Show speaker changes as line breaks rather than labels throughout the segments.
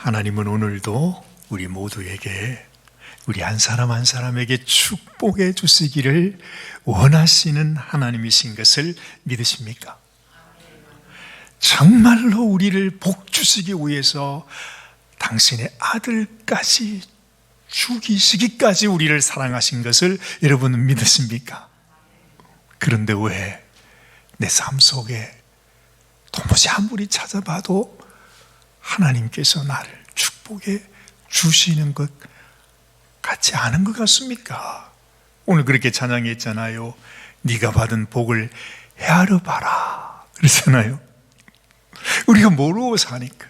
하나님은 오늘도 우리 모두에게, 우리 한 사람 한 사람에게 축복해 주시기를 원하시는 하나님이신 것을 믿으십니까? 정말로 우리를 복 주시기 위해서 당신의 아들까지 죽이시기까지 우리를 사랑하신 것을 여러분은 믿으십니까? 그런데 왜 내 삶 속에 도무지 아무리 찾아봐도 하나님께서 나를 축복해 주시는 것 같지 않은 것 같습니까? 오늘 그렇게 찬양했잖아요. 네가 받은 복을 헤아려 봐라 그러잖아요. 우리가 모르고 사니까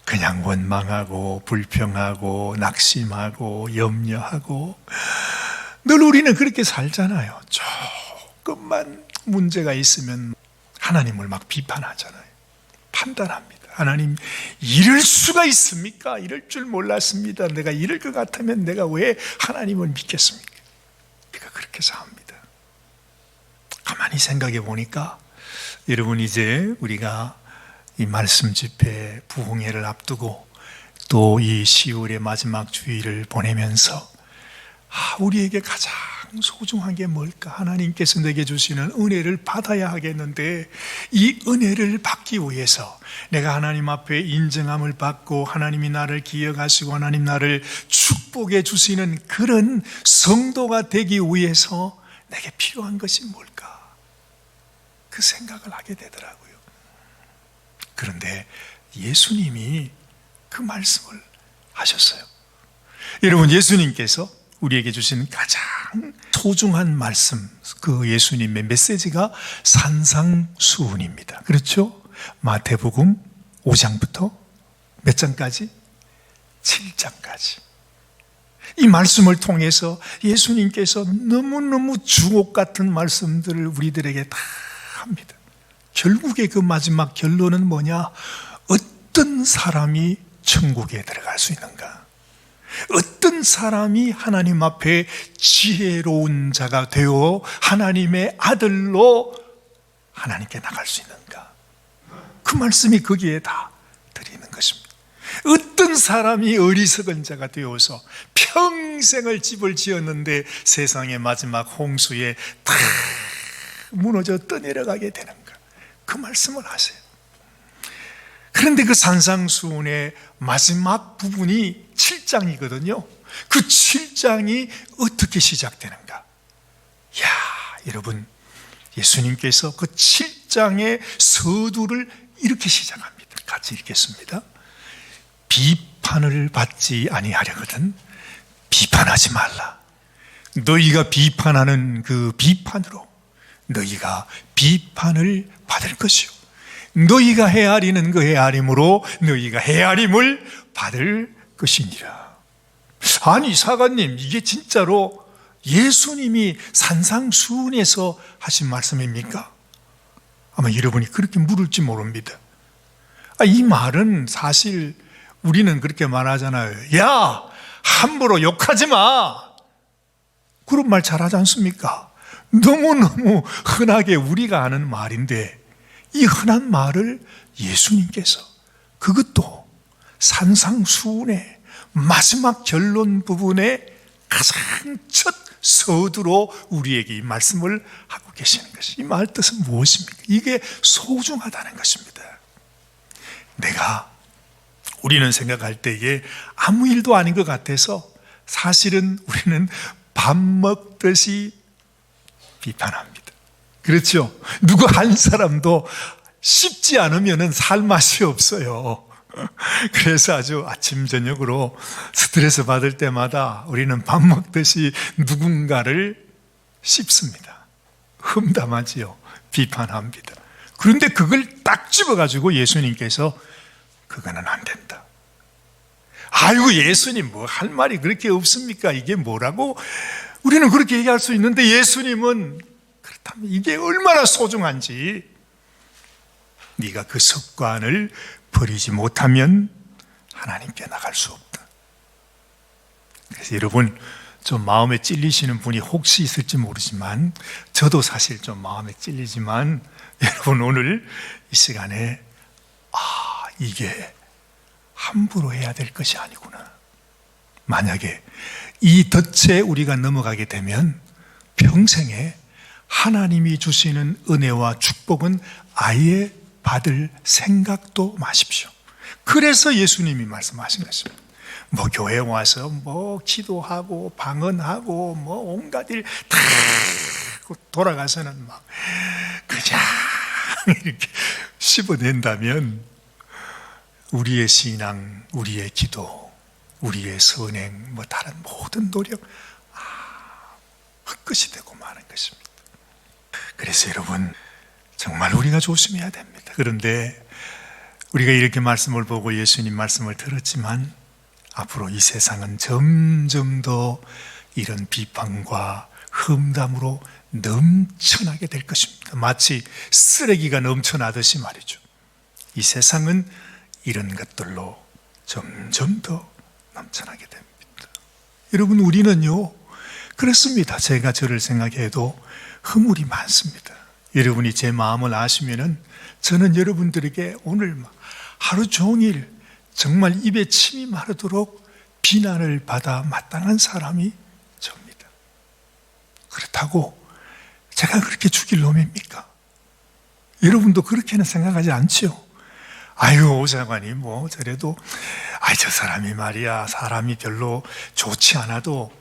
그냥 원망하고 불평하고 낙심하고 염려하고 늘 우리는 그렇게 살잖아요. 조금만 문제가 있으면 하나님을 막 비판하잖아요. 판단합니다. 하나님, 이럴 수가 있습니까? 이럴 줄 몰랐습니다. 내가 이럴 것 같으면 내가 왜 하나님을 믿겠습니까? 우리가 그렇게 삽니다. 가만히 생각해 보니까 여러분, 이제 우리가 이 말씀 집회 부흥회를 앞두고 또 이 10월의 마지막 주일을 보내면서 우리에게 가장 소중한 게 뭘까? 하나님께서 내게 주시는 은혜를 받아야 하겠는데, 이 은혜를 받기 위해서 내가 하나님 앞에 인정함을 받고 하나님이 나를 기억하시고 하나님 나를 축복해 주시는 그런 성도가 되기 위해서 내게 필요한 것이 뭘까? 그 생각을 하게 되더라고요. 그런데 예수님이 그 말씀을 하셨어요. 여러분, 예수님께서 우리에게 주신 가장 소중한 말씀, 그 예수님의 메시지가 산상수훈입니다. 그렇죠? 마태복음 5장부터 몇 장까지? 7장까지. 이 말씀을 통해서 예수님께서 너무너무 주옥 같은 말씀들을 우리들에게 다 합니다. 결국에 그 마지막 결론은 뭐냐? 어떤 사람이 천국에 들어갈 수 있는가? 어떤 사람이 하나님 앞에 지혜로운 자가 되어 하나님의 아들로 하나님께 나갈 수 있는가? 그 말씀이 거기에 다 드리는 것입니다. 어떤 사람이 어리석은 자가 되어서 평생을 집을 지었는데 세상의 마지막 홍수에 다 무너져 떠내려가게 되는가? 그 말씀을 하세요. 그런데 그 산상수훈의 마지막 부분이 7장이거든요. 그 7장이 어떻게 시작되는가? 여러분, 예수님께서 그 7장의 서두를 이렇게 시작합니다. 같이 읽겠습니다. 비판을 받지 아니하려거든 비판하지 말라. 너희가 비판하는 그 비판으로 너희가 비판을 받을 것이요, 너희가 헤아리는 그 헤아림으로 너희가 헤아림을 받을 것이니라. 아니, 사관님, 이게 진짜로 예수님이 산상수훈에서 하신 말씀입니까? 아마 여러분이 그렇게 물을지 모릅니다. 이 말은 사실 우리는 그렇게 말하잖아요. 야, 함부로 욕하지 마. 그런 말 잘하지 않습니까? 너무너무 흔하게 우리가 아는 말인데, 이 흔한 말을 예수님께서 그것도 산상수훈의 마지막 결론 부분에 가장 첫 서두로 우리에게 이 말씀을 하고 계시는 것이, 이 말 뜻은 무엇입니까? 이게 소중하다는 것입니다. 우리는 생각할 때에 아무 일도 아닌 것 같아서 사실은 우리는 밥 먹듯이 비판합니다. 그렇죠? 누구 한 사람도 씹지 않으면 살 맛이 없어요. 그래서 아주 아침 저녁으로 스트레스 받을 때마다 우리는 밥 먹듯이 누군가를 씹습니다. 험담하지요. 비판합니다. 그런데 그걸 딱 집어가지고 예수님께서 그거는 안 된다. 아이고, 예수님 뭐 할 말이 그렇게 없습니까? 이게 뭐라고? 우리는 그렇게 얘기할 수 있는데 예수님은 그렇다면 이게 얼마나 소중한지, 네가 그 습관을 버리지 못하면 하나님께 나갈 수 없다. 그래서 여러분, 좀 마음에 찔리시는 분이 혹시 있을지 모르지만, 저도 사실 좀 마음에 찔리지만, 여러분 오늘 이 시간에 이게 함부로 해야 될 것이 아니구나. 만약에 이 덫에 우리가 넘어가게 되면 평생에 하나님이 주시는 은혜와 축복은 아예 받을 생각도 마십시오. 그래서 예수님이 말씀하신 것입니다. 뭐 교회 와서 뭐 기도하고 방언하고 뭐 온갖 일 다 돌아가서는 막 그냥 이렇게 씹어낸다면 우리의 신앙, 우리의 기도, 우리의 선행, 뭐 다른 모든 노력 헛것이 되고 마는 것입니다. 그래서 여러분 정말 우리가 조심해야 됩니다. 그런데 우리가 이렇게 말씀을 보고 예수님 말씀을 들었지만 앞으로 이 세상은 점점 더 이런 비판과 험담으로 넘쳐나게 될 것입니다. 마치 쓰레기가 넘쳐나듯이 말이죠. 이 세상은 이런 것들로 점점 더 넘쳐나게 됩니다. 여러분 우리는요 그렇습니다. 제가 저를 생각해도 허물이 많습니다. 여러분이 제 마음을 아시면은 저는 여러분들에게 오늘 하루 종일 정말 입에 침이 마르도록 비난을 받아 마땅한 사람이 접니다. 그렇다고 제가 그렇게 죽일 놈입니까? 여러분도 그렇게는 생각하지 않죠? 아유 오사관이 뭐 저래도 저 사람이 말이야 사람이 별로 좋지 않아도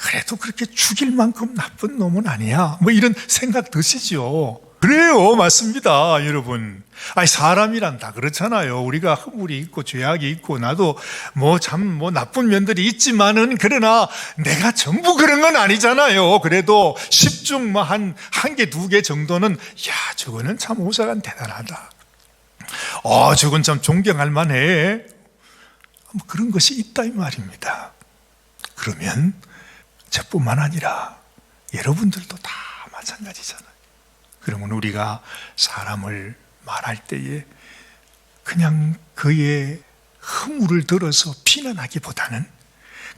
그래도 그렇게 죽일 만큼 나쁜 놈은 아니야 뭐 이런 생각 드시죠? 그래요, 맞습니다, 여러분. 사람이란 다 그렇잖아요. 우리가 허물이 있고 죄악이 있고 나도 참 나쁜 면들이 있지만은 그러나 내가 전부 그런 건 아니잖아요. 그래도 10중 한 개, 두 개 정도는 저거는 참 오사관 대단하다. 저건 참 존경할 만해. 그런 것이 있다 이 말입니다. 그러면 저뿐만 아니라 여러분들도 다 마찬가지잖아요. 그러면 우리가 사람을 말할 때에 그냥 그의 허물을 들어서 비난하기보다는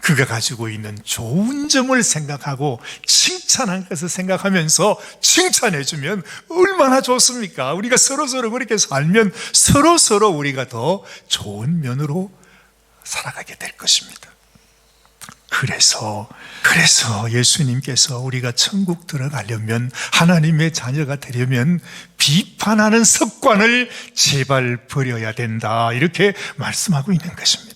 그가 가지고 있는 좋은 점을 생각하고 칭찬한 것을 생각하면서 칭찬해주면 얼마나 좋습니까? 우리가 서로서로 그렇게 살면 서로서로 우리가 더 좋은 면으로 살아가게 될 것입니다. 그래서 예수님께서 우리가 천국 들어가려면 하나님의 자녀가 되려면 비판하는 습관을 제발 버려야 된다 이렇게 말씀하고 있는 것입니다.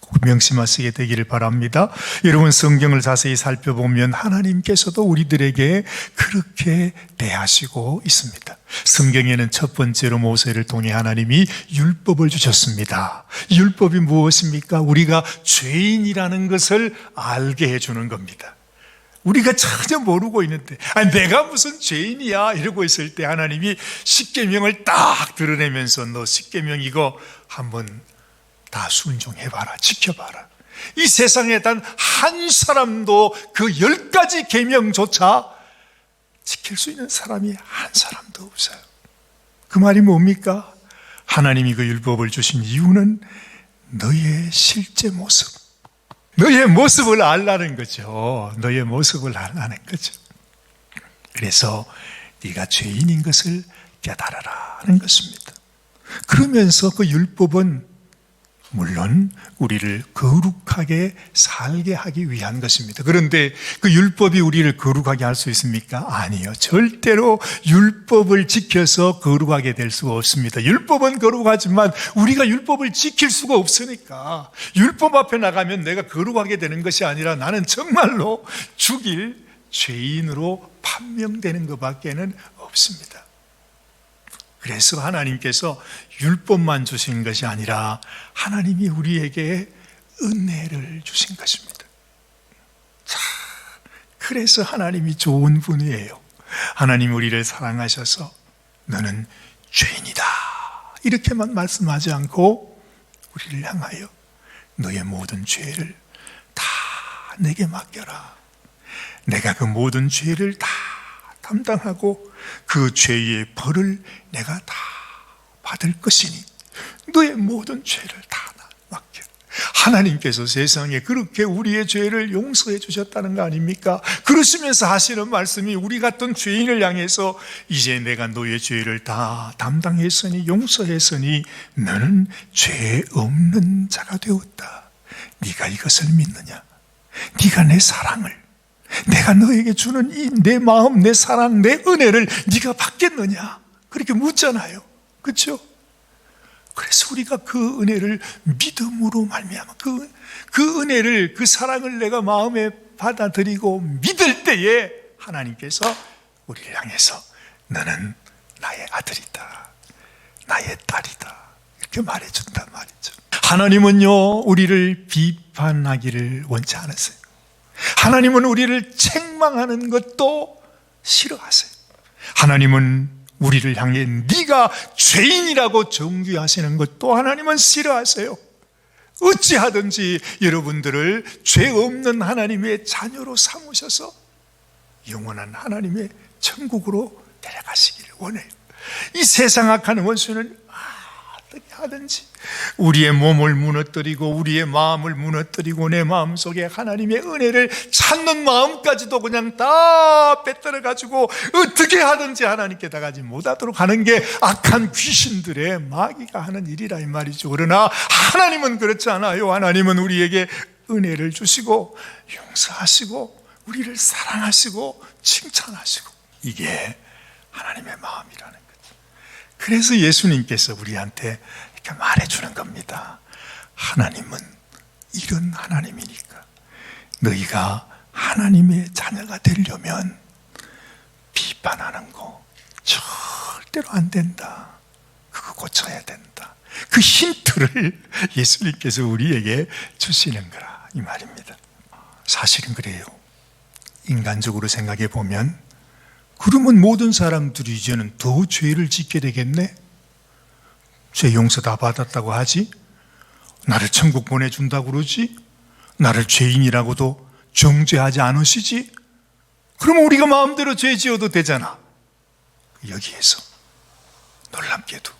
꼭 명심하시게 되기를 바랍니다. 여러분 성경을 자세히 살펴보면 하나님께서도 우리들에게 그렇게 대하시고 있습니다. 성경에는 첫 번째로 모세를 통해 하나님이 율법을 주셨습니다. 율법이 무엇입니까? 우리가 죄인이라는 것을 알게 해주는 겁니다. 우리가 전혀 모르고 있는데 내가 무슨 죄인이야 이러고 있을 때 하나님이 십계명을 딱 드러내면서 너 십계명 이거 한번 다 순종해봐라, 지켜봐라. 이 세상에 단 한 사람도 그 10가지 계명조차 지킬 수 있는 사람이 한 사람도 없어요. 그 말이 뭡니까? 하나님이 그 율법을 주신 이유는 너의 실제 모습, 너의 모습을 알라는 거죠. 너의 모습을 알라는 거죠. 그래서 네가 죄인인 것을 깨달아라 는 것입니다. 그러면서 그 율법은 물론 우리를 거룩하게 살게 하기 위한 것입니다. 그런데 그 율법이 우리를 거룩하게 할 수 있습니까? 아니요. 절대로 율법을 지켜서 거룩하게 될 수가 없습니다. 율법은 거룩하지만 우리가 율법을 지킬 수가 없으니까 율법 앞에 나가면 내가 거룩하게 되는 것이 아니라 나는 정말로 죽일 죄인으로 판명되는 것밖에는 없습니다. 그래서 하나님께서 율법만 주신 것이 아니라 하나님이 우리에게 은혜를 주신 것입니다. 자, 그래서 하나님이 좋은 분이에요. 하나님 우리를 사랑하셔서 너는 죄인이다 이렇게만 말씀하지 않고 우리를 향하여 너의 모든 죄를 다 내게 맡겨라. 내가 그 모든 죄를 다 담당하고 그 죄의 벌을 내가 다 받을 것이니 너의 모든 죄를 다 맡겨. 하나님께서 세상에 그렇게 우리의 죄를 용서해 주셨다는 거 아닙니까? 그러시면서 하시는 말씀이 우리 같은 죄인을 향해서 이제 내가 너의 죄를 다 담당했으니 용서했으니 너는 죄 없는 자가 되었다. 네가 이것을 믿느냐? 네가 내 사랑을, 내가 너에게 주는 이 내 마음, 내 사랑, 내 은혜를 네가 받겠느냐? 그렇게 묻잖아요. 그렇죠? 그래서 우리가 그 은혜를 믿음으로 말미암아 그 은혜를, 그 사랑을 내가 마음에 받아들이고 믿을 때에 하나님께서 우리를 향해서 너는 나의 아들이다, 나의 딸이다 이렇게 말해준단 말이죠. 하나님은요, 우리를 비판하기를 원치 않으세요. 하나님은 우리를 책망하는 것도 싫어하세요. 하나님은 우리를 향해 네가 죄인이라고 정죄하시는 것도 하나님은 싫어하세요. 어찌하든지 여러분들을 죄 없는 하나님의 자녀로 삼으셔서 영원한 하나님의 천국으로 데려가시기를 원해요. 이 세상 악한 원수는 어떻게 하든지 우리의 몸을 무너뜨리고 우리의 마음을 무너뜨리고 내 마음속에 하나님의 은혜를 찾는 마음까지도 그냥 다 빼뜨려 가지고 어떻게 하든지 하나님께 다가지 못하도록 하는 게 악한 귀신들의 마귀가 하는 일이라 이 말이죠. 그러나 하나님은 그렇지 않아요. 하나님은 우리에게 은혜를 주시고 용서하시고 우리를 사랑하시고 칭찬하시고, 이게 하나님의 마음이라는 거죠. 그래서 예수님께서 우리한테 이렇게 말해주는 겁니다. 하나님은 이런 하나님이니까 너희가 하나님의 자녀가 되려면 비판하는 거 절대로 안 된다. 그거 고쳐야 된다. 그 힌트를 예수님께서 우리에게 주시는 거라 이 말입니다. 사실은 그래요. 인간적으로 생각해 보면 그러면 모든 사람들이 이제는 더 죄를 짓게 되겠네? 죄 용서 다 받았다고 하지? 나를 천국 보내준다고 그러지? 나를 죄인이라고도 정죄하지 않으시지? 그러면 우리가 마음대로 죄 지어도 되잖아. 여기에서 놀랍게도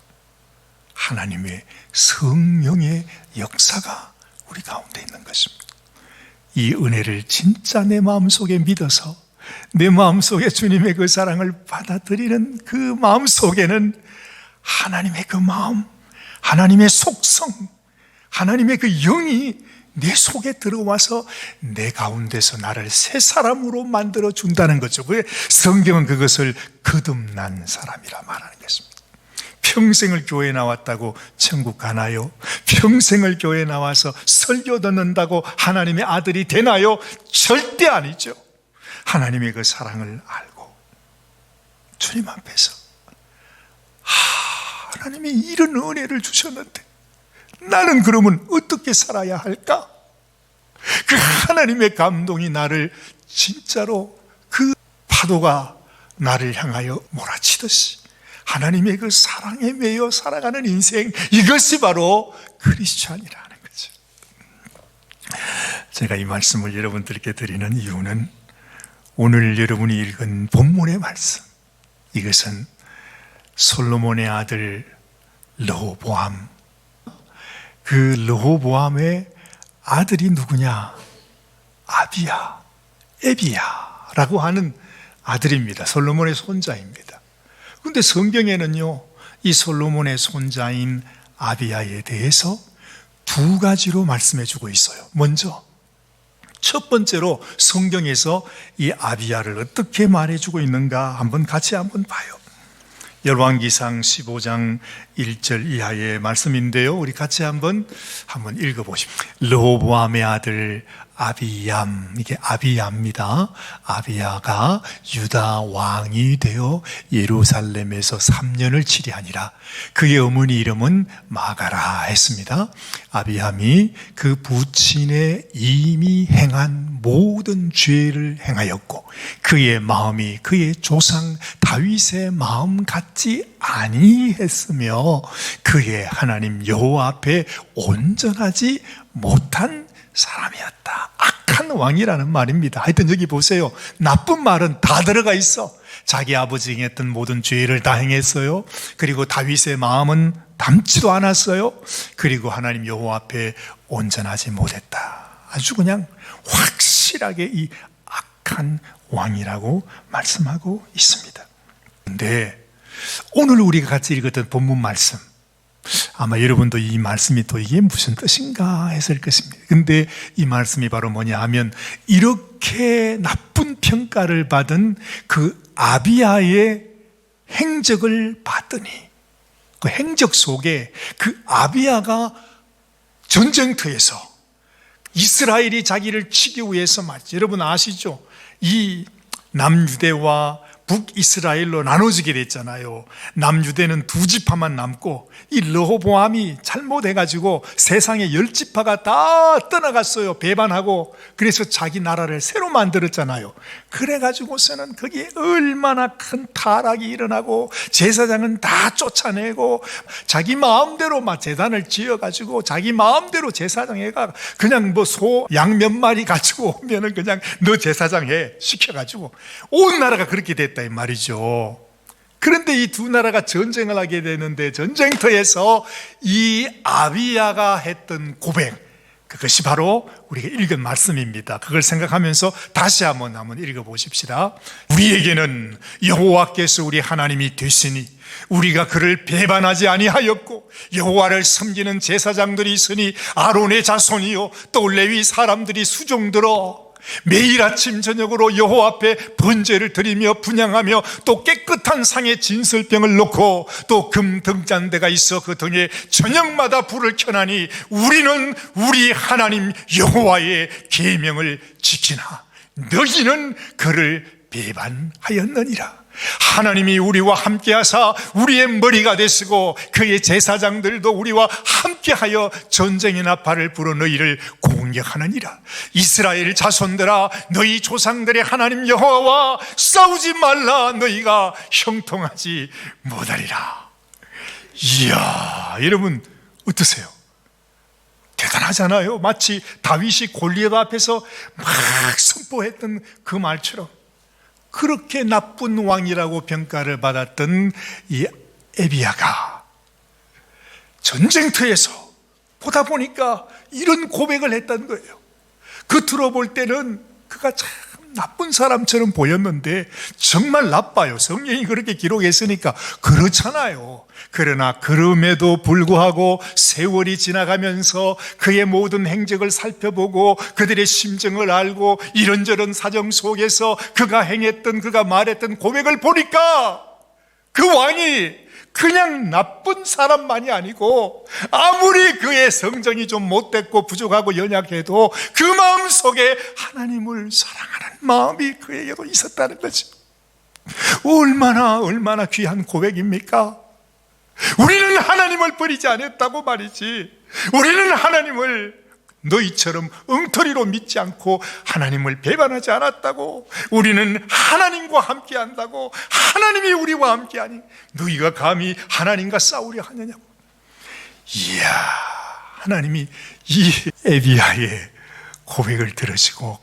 하나님의 성령의 역사가 우리 가운데 있는 것입니다. 이 은혜를 진짜 내 마음속에 믿어서 내 마음속에 주님의 그 사랑을 받아들이는 그 마음속에는 하나님의 그 마음, 하나님의 속성, 하나님의 그 영이 내 속에 들어와서 내 가운데서 나를 새 사람으로 만들어 준다는 거죠. 성경은 그것을 거듭난 사람이라 말하는 것입니다. 평생을 교회 나왔다고 천국 가나요? 평생을 교회 나와서 설교 듣는다고 하나님의 아들이 되나요? 절대 아니죠. 하나님의 그 사랑을 알고 주님 앞에서 하나님이 이런 은혜를 주셨는데 나는 그러면 어떻게 살아야 할까? 그 하나님의 감동이 나를 진짜로 그 파도가 나를 향하여 몰아치듯이 하나님의 그 사랑에 매여 살아가는 인생, 이것이 바로 크리스찬이라는 거죠. 제가 이 말씀을 여러분들께 드리는 이유는 오늘 여러분이 읽은 본문의 말씀, 이것은 솔로몬의 아들 르호보암, 그 르호보암의 아들이 누구냐? 아비야, 에비야라고 하는 아들입니다. 솔로몬의 손자입니다. 그런데 성경에는요, 이 솔로몬의 손자인 아비야에 대해서 두 가지로 말씀해 주고 있어요. 먼저 첫 번째로 성경에서 이 아비야를 어떻게 말해주고 있는가 같이 한번 봐요. 열왕기상 15장 1절 이하의 말씀인데요, 우리 같이 한번 읽어보십시오. 르호보암의 아들 아비얌, 이게 아비야입니다. 아비야가 유다 왕이 되어 예루살렘에서 3년을 치리하니라. 그의 어머니 이름은 마가라 했습니다. 아비함이 그 부친의 이미 행한 모든 죄를 행하였고 그의 마음이 그의 조상 다윗의 마음 같지 아니했으며 그의 하나님 여호와 앞에 온전하지 못한 사람이었다. 악한 왕이라는 말입니다. 하여튼 여기 보세요. 나쁜 말은 다 들어가 있어. 자기 아버지가 했던 모든 죄를 다 행했어요. 그리고 다윗의 마음은 담지도 않았어요. 그리고 하나님 여호와 앞에 온전하지 못했다. 아주 그냥 확실하게 이 악한 왕이라고 말씀하고 있습니다. 그런데 오늘 우리가 같이 읽었던 본문 말씀, 아마 여러분도 이 말씀이 또 이게 무슨 뜻인가 했을 것입니다. 근데 이 말씀이 바로 뭐냐 하면, 이렇게 나쁜 평가를 받은 그 아비야의 행적을 봤더니, 그 행적 속에 그 아비야가 전쟁터에서 이스라엘이 자기를 치기 위해서 말이죠. 여러분 아시죠? 이 남유대와 북이스라엘로 나눠지게 됐잖아요. 남유대는 2지파만 남고, 이 르호보암이 잘못해가지고 세상에 10지파가 다 떠나갔어요. 배반하고. 그래서 자기 나라를 새로 만들었잖아요. 그래가지고서는 거기에 얼마나 큰 타락이 일어나고, 제사장은 다 쫓아내고, 자기 마음대로 막 제단을 지어가지고 자기 마음대로 제사장해가 그냥 뭐 소, 양 몇 마리 가지고 오면은 그냥 너 제사장 해 시켜가지고 온 나라가 그렇게 됐다 이 말이죠. 그런데 이 두 나라가 전쟁을 하게 되는데, 전쟁터에서 이 아비야가 했던 고백, 그것이 바로 우리가 읽은 말씀입니다. 그걸 생각하면서 다시 한번 읽어보십시다. 우리에게는 여호와께서 우리 하나님이 되시니 우리가 그를 배반하지 아니하였고, 여호와를 섬기는 제사장들이 있으니 아론의 자손이요 또 레위 사람들이 수종들어 매일 아침 저녁으로 여호와 앞에 번제를 드리며 분향하며, 또 깨끗한 상에 진설병을 놓고 또 금 등잔대가 있어 그 등에 저녁마다 불을 켜나니 우리는 우리 하나님 여호와의 계명을 지키나 너희는 그를 배반하였느니라. 하나님이 우리와 함께하사 우리의 머리가 되시고, 그의 제사장들도 우리와 함께하여 전쟁의 나팔을 불어 너희를 공격하느니라. 이스라엘 자손들아, 너희 조상들의 하나님 여호와와 싸우지 말라. 너희가 형통하지 못하리라. 이야, 여러분 어떠세요? 대단하잖아요. 마치 다윗이 골리앗 앞에서 막 선포했던 그 말처럼, 그렇게 나쁜 왕이라고 평가를 받았던 이 아비야가 전쟁터에서 보다 보니까 이런 고백을 했던 거예요. 겉으로 볼 때는 그가 참 나쁜 사람처럼 보였는데 정말 나빠요. 성경이 그렇게 기록했으니까 그렇잖아요. 그러나 그럼에도 불구하고 세월이 지나가면서 그의 모든 행적을 살펴보고 그들의 심정을 알고 이런저런 사정 속에서 그가 행했던, 그가 말했던 고백을 보니까 그 왕이 그냥 나쁜 사람만이 아니고, 아무리 그의 성정이 좀 못됐고 부족하고 연약해도 그 마음 속에 하나님을 사랑하는 마음이 그에게도 있었다는 거지. 얼마나 귀한 고백입니까? 우리는 하나님을 버리지 않았다고 말이지. 우리는 하나님을 너희처럼 엉터리로 믿지 않고 하나님을 배반하지 않았다고. 우리는 하나님과 함께 한다고. 하나님이 우리와 함께 하니 너희가 감히 하나님과 싸우려 하느냐고. 이야, 하나님이 이 아비야의 고백을 들으시고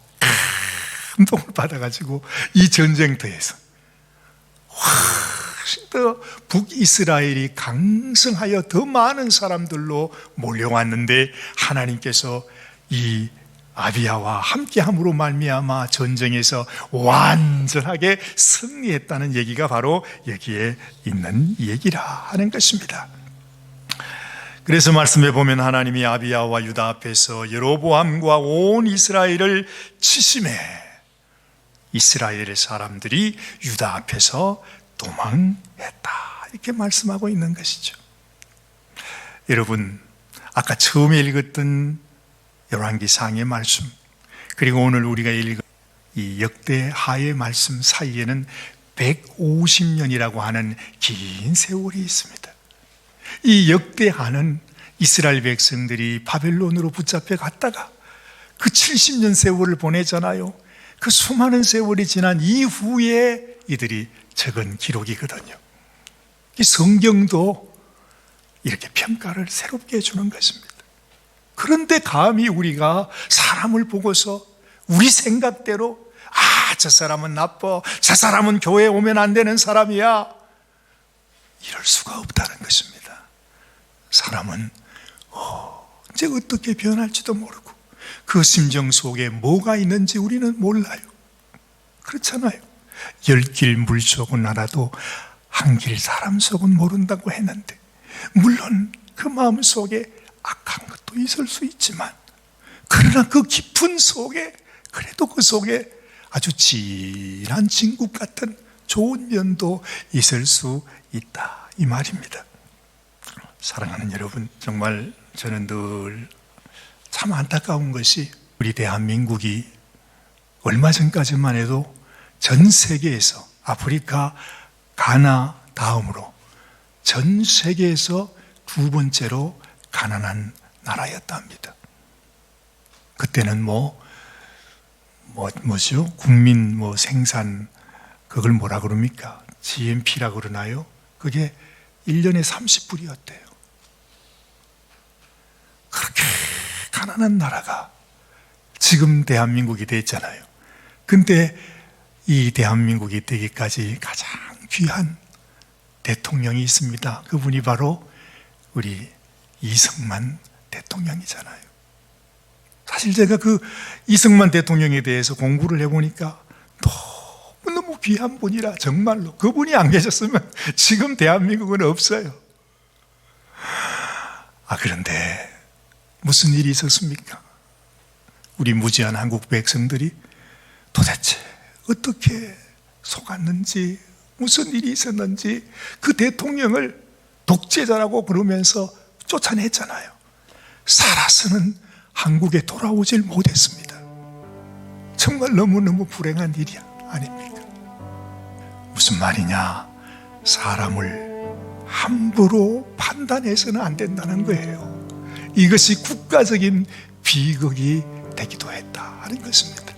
감동을 받아가지고 이 전쟁터에서 훨씬 더 북이스라엘이 강성하여 더 많은 사람들로 몰려왔는데, 하나님께서 이 아비야와 함께함으로 말미암아 전쟁에서 완전하게 승리했다는 얘기가 바로 여기에 있는 얘기라 하는 것입니다. 그래서 말씀해 보면 하나님이 아비야와 유다 앞에서 여로보암과 온 이스라엘을 치심해 이스라엘의 사람들이 유다 앞에서 도망했다, 이렇게 말씀하고 있는 것이죠. 여러분, 아까 처음에 읽었던 열왕기상의 말씀, 그리고 오늘 우리가 읽은 이 역대하의 말씀 사이에는 150년이라고 하는 긴 세월이 있습니다. 이 역대하는 이스라엘 백성들이 바벨론으로 붙잡혀 갔다가 그 70년 세월을 보내잖아요. 그 수많은 세월이 지난 이후에 이들이 적은 기록이거든요. 이 성경도 이렇게 평가를 새롭게 해주는 것입니다. 그런데 감히 우리가 사람을 보고서 우리 생각대로 저 사람은 나빠, 저 사람은 교회에 오면 안 되는 사람이야, 이럴 수가 없다는 것입니다. 사람은 언제 어떻게 변할지도 모르고 그 심정 속에 뭐가 있는지 우리는 몰라요. 그렇잖아요. 10길 물속은 알아도 한 길 사람 속은 모른다고 했는데, 물론 그 마음 속에 악한 것도 있을 수 있지만, 그러나 그 깊은 속에, 그래도 그 속에 아주 진한 진국 같은 좋은 면도 있을 수 있다, 이 말입니다. 사랑하는 여러분, 정말 저는 늘 참 안타까운 것이, 우리 대한민국이 얼마 전까지만 해도 전 세계에서, 아프리카 가나 다음으로 전 세계에서 두 번째로 가난한 나라였다 합니다. 그때는 뭐죠? 국민 생산, 그걸 뭐라 그럽니까? GNP라 그러나요? 그게 1년에 30불이었대요. 그렇게 가난한 나라가 지금 대한민국이 됐잖아요. 근데 이 대한민국이 되기까지 가장 귀한 대통령이 있습니다. 그분이 바로 우리 이승만 대통령이잖아요. 사실 제가 그 이승만 대통령에 대해서 공부를 해보니까 너무 귀한 분이라, 정말로 그분이 안 계셨으면 지금 대한민국은 없어요. 그런데 무슨 일이 있었습니까? 우리 무지한 한국 백성들이 도대체 어떻게 속았는지, 무슨 일이 있었는지 그 대통령을 독재자라고 그러면서 쫓아냈잖아요. 살아서는 한국에 돌아오질 못했습니다. 정말 너무너무 불행한 일이 아닙니까? 무슨 말이냐? 사람을 함부로 판단해서는 안 된다는 거예요. 이것이 국가적인 비극이 되기도 했다 하는 것입니다.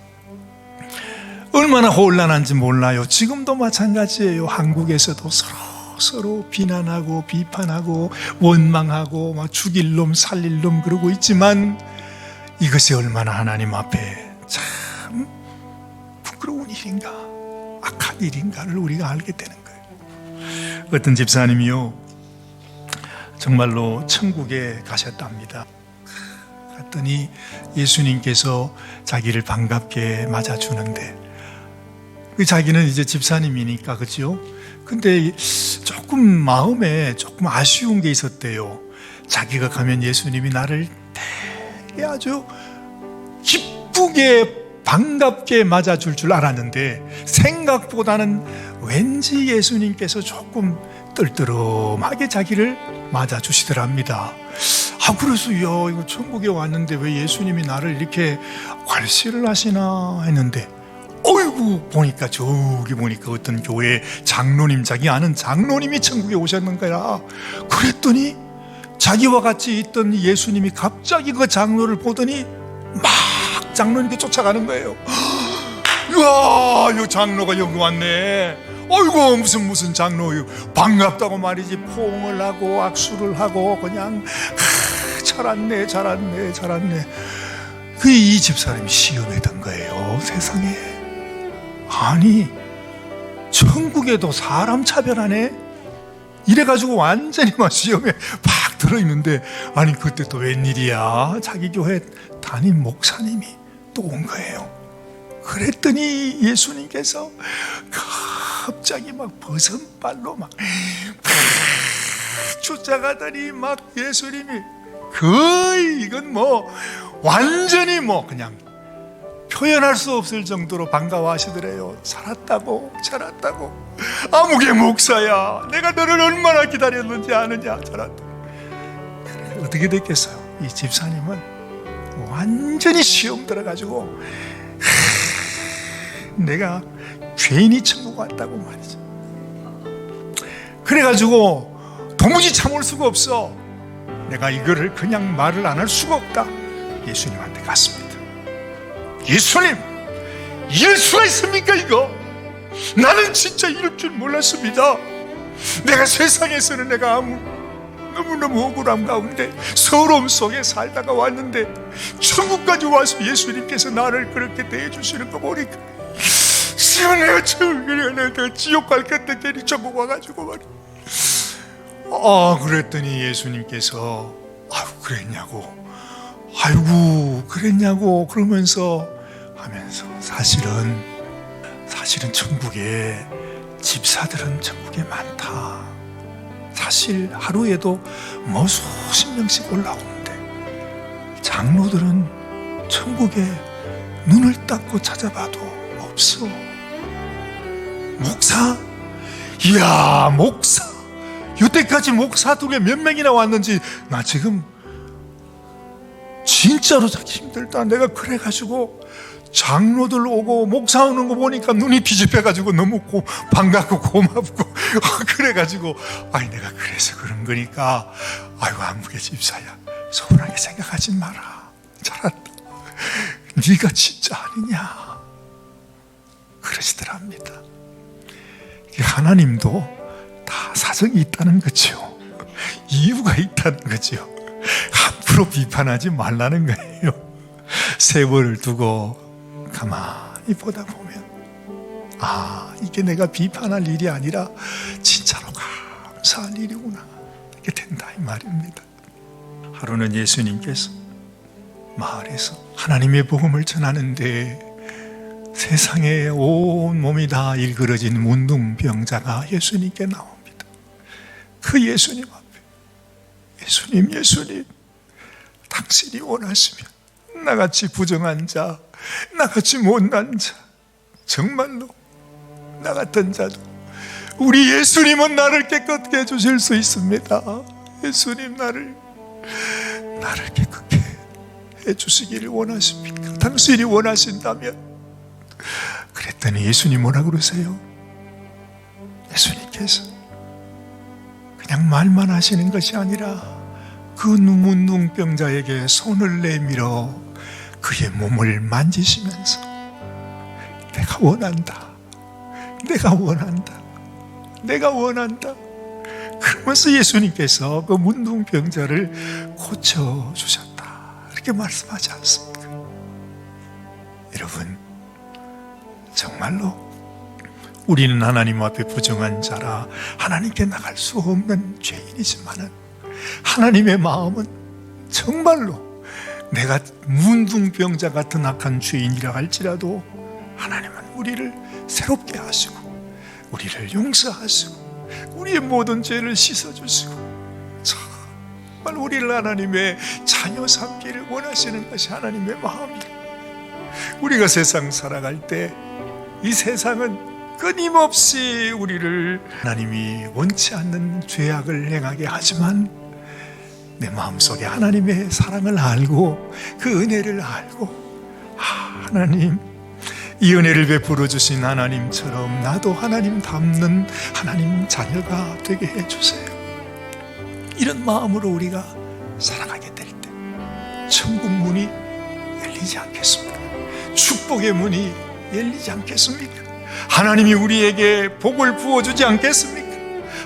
얼마나 혼란한지 몰라요. 지금도 마찬가지예요. 한국에서도 서로 비난하고 비판하고 원망하고 막 죽일 놈 살릴 놈 그러고 있지만, 이것이 얼마나 하나님 앞에 참 부끄러운 일인가, 악한 일인가를 우리가 알게 되는 거예요. 어떤 집사님이요, 정말로 천국에 가셨답니다. 갔더니 예수님께서 자기를 반갑게 맞아주는데, 자기는 이제 집사님이니까, 그죠? 근데 조금 마음에 조금 아쉬운 게 있었대요. 자기가 가면 예수님이 나를 되게 아주 기쁘게 반갑게 맞아줄 줄 알았는데, 생각보다는 왠지 예수님께서 조금 떨떠름하게 자기를 맞아주시더랍니다. 그래서 이거 천국에 왔는데 왜 예수님이 나를 이렇게 괄시를 하시나 했는데, 어이구 보니까 저기 보니까 어떤 교회 장로님, 자기 아는 장로님이 천국에 오셨는 거야. 그랬더니 자기와 같이 있던 예수님이 갑자기 그 장로를 보더니 막 장로님께 쫓아가는 거예요. 이야, 이 장로가 여기 왔네. 어이구 무슨 장로, 반갑다고 말이지 포옹을 하고 악수를 하고 그냥 잘 왔네. 이 집사람이 시험했던 거예요. 세상에. 아니, 천국에도 사람 차별하네? 이래가지고 완전히 막 시험에 팍 들어있는데, 아니 그때 또 웬일이야, 자기 교회 담임 목사님이 또 온 거예요. 그랬더니 예수님께서 갑자기 막 버선발로 막 쫓아가더니 막 예수님이 거의 이건 완전히 그냥 표현할 수 없을 정도로 반가워하시더래요. 살았다고. 아무개 목사야, 내가 너를 얼마나 기다렸는지 아느냐. 잘한다. 그래, 어떻게 됐겠어요? 이 집사님은 완전히 시험 들어가지고 내가 죄인이 천국 왔다고 말이죠. 그래가지고 도무지 참을 수가 없어. 내가 이거를 그냥 말을 안 할 수가 없다. 예수님한테 갔습니다. 예수님, 이럴 수가 있습니까 이거? 나는 진짜 이럴 줄 몰랐습니다. 내가 세상에서는 내가 너무너무 억울함 가운데 서러움 속에 살다가 왔는데 천국까지 와서 예수님께서 나를 그렇게 대해주시는 거 보니까 지금 내가 지옥 갈 건데 괜히 천국 와가지고 말이야. 그랬더니 예수님께서 아이고 그랬냐고 그러면서 사실은 천국에 집사들은 천국에 많다. 사실 하루에도 수십 명씩 올라오는데 장로들은 천국에 눈을 닦고 찾아봐도 없어. 목사? 이야, 목사. 여태까지 목사들이 몇 명이나 왔는지 나 지금 진짜로 힘들다. 내가 그래가지고 장로들 오고 목사 오는 거 보니까 눈이 뒤집혀가지고 너무 반갑고 고맙고 그래가지고 내가 그래서 그런 거니까 안무개 집사야 서운하게 생각하지 마라. 잘한다. 네가 진짜 아니냐 그러시더랍니다. 하나님도 다 사정이 있다는 거죠. 이유가 있다는 거죠. 함부로 비판하지 말라는 거예요. 세월을 두고 가만히 보다 보면 이게 내가 비판할 일이 아니라 진짜로 감사할 일이구나 이렇게 된다 이 말입니다. 하루는 예수님께서 마을에서 하나님의 복음을 전하는데 세상에 온 몸이 다 일그러진 문둥병자가 예수님께 나옵니다. 그 예수님 앞에 예수님 당신이 원하시면 나같이 부정한 자, 나같이 못난 자, 정말로 나 같은 자도 우리 예수님은 나를 깨끗게 해주실 수 있습니다. 예수님 나를 깨끗게 해주시기를 원하십니까? 당신이 원하신다면. 그랬더니 예수님 뭐라 그러세요? 예수님께서 그냥 말만 하시는 것이 아니라 그 문둥병자에게 손을 내밀어 그의 몸을 만지시면서 내가 원한다 그러면서 예수님께서 그 문둥병자를 고쳐주셨다 이렇게 말씀하지 않습니까? 여러분 정말로 우리는 하나님 앞에 부정한 자라 하나님께 나갈 수 없는 죄인이지만은 하나님의 마음은 정말로 내가 문둥병자 같은 악한 죄인이라 할지라도 하나님은 우리를 새롭게 하시고 우리를 용서하시고 우리의 모든 죄를 씻어주시고 정말 우리를 하나님의 자녀 삼기를 원하시는 것이 하나님의 마음이에요. 우리가 세상 살아갈 때 이 세상은 끊임없이 우리를 하나님이 원치 않는 죄악을 행하게 하지만 내 마음속에 하나님의 사랑을 알고 그 은혜를 알고 하나님 이 은혜를 베풀어 주신 하나님처럼 나도 하나님 닮는 하나님 자녀가 되게 해주세요. 이런 마음으로 우리가 살아가게 될 때 천국 문이 열리지 않겠습니까? 축복의 문이 열리지 않겠습니까? 하나님이 우리에게 복을 부어주지 않겠습니까?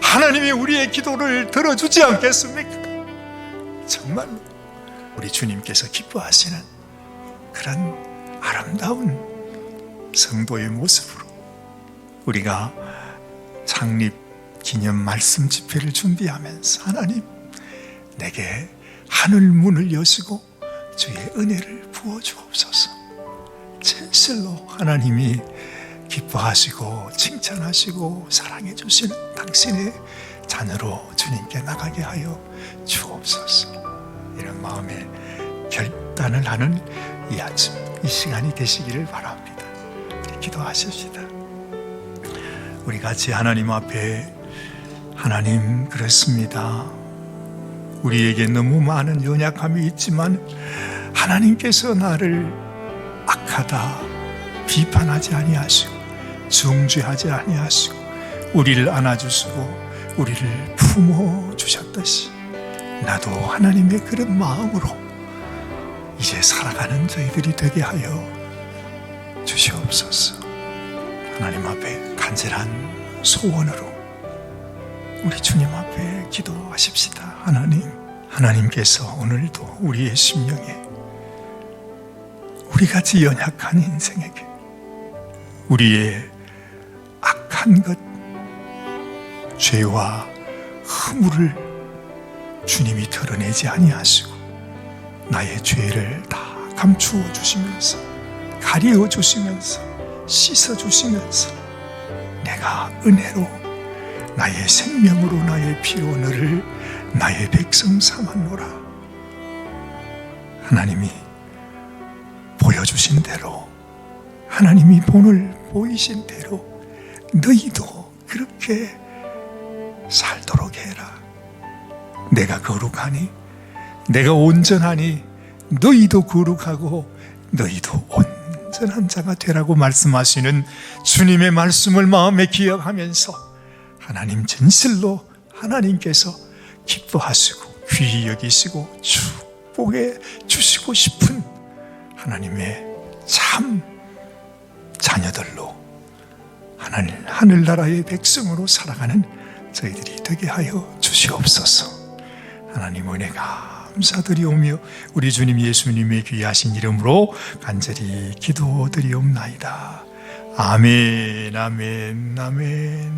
하나님이 우리의 기도를 들어주지 않겠습니까? 정말로 우리 주님께서 기뻐하시는 그런 아름다운 성도의 모습으로 우리가 창립 기념 말씀 집회를 준비하면서 하나님 내게 하늘 문을 여시고 주의 은혜를 부어주옵소서. 진실로 하나님이 기뻐하시고 칭찬하시고 사랑해 주시는 당신의 자녀로 주님께 나가게 하여 주옵소서. 이런 마음에 결단을 하는 이 아침 이 시간이 되시기를 바랍니다. 기도하십시다. 우리 같이 하나님 앞에 하나님 그렇습니다. 우리에게 너무 많은 연약함이 있지만 하나님께서 나를 악하다 비판하지 아니하시고 정죄하지 아니하시고 우리를 안아주시고 우리를 품어주셨듯이 나도 하나님의 그런 마음으로 이제 살아가는 저희들이 되게 하여 주시옵소서. 하나님 앞에 간절한 소원으로 우리 주님 앞에 기도하십시다. 하나님께서 오늘도 우리의 심령에 우리같이 연약한 인생에게 우리의 한것 죄와 허물을 주님이 털어내지 아니하시고 나의 죄를 다 감추어 주시면서 가리어 주시면서 씻어 주시면서 내가 은혜로 나의 생명으로 나의 피로 너를 나의 백성 삼았노라. 하나님이 보여주신 대로, 하나님이 본을 보이신 대로 너희도 그렇게 살도록 해라. 내가 거룩하니, 내가 온전하니 너희도 거룩하고 너희도 온전한 자가 되라고 말씀하시는 주님의 말씀을 마음에 기억하면서 하나님 진실로 하나님께서 기뻐하시고 귀히 여기시고 축복해 주시고 싶은 하나님의 참 자녀들로 하늘나라의 백성으로 살아가는 저희들이 되게 하여 주시옵소서. 하나님 은혜 감사드리오며 우리 주님 예수님의 귀하신 이름으로 간절히 기도드리옵나이다. 아멘, 아멘, 아멘.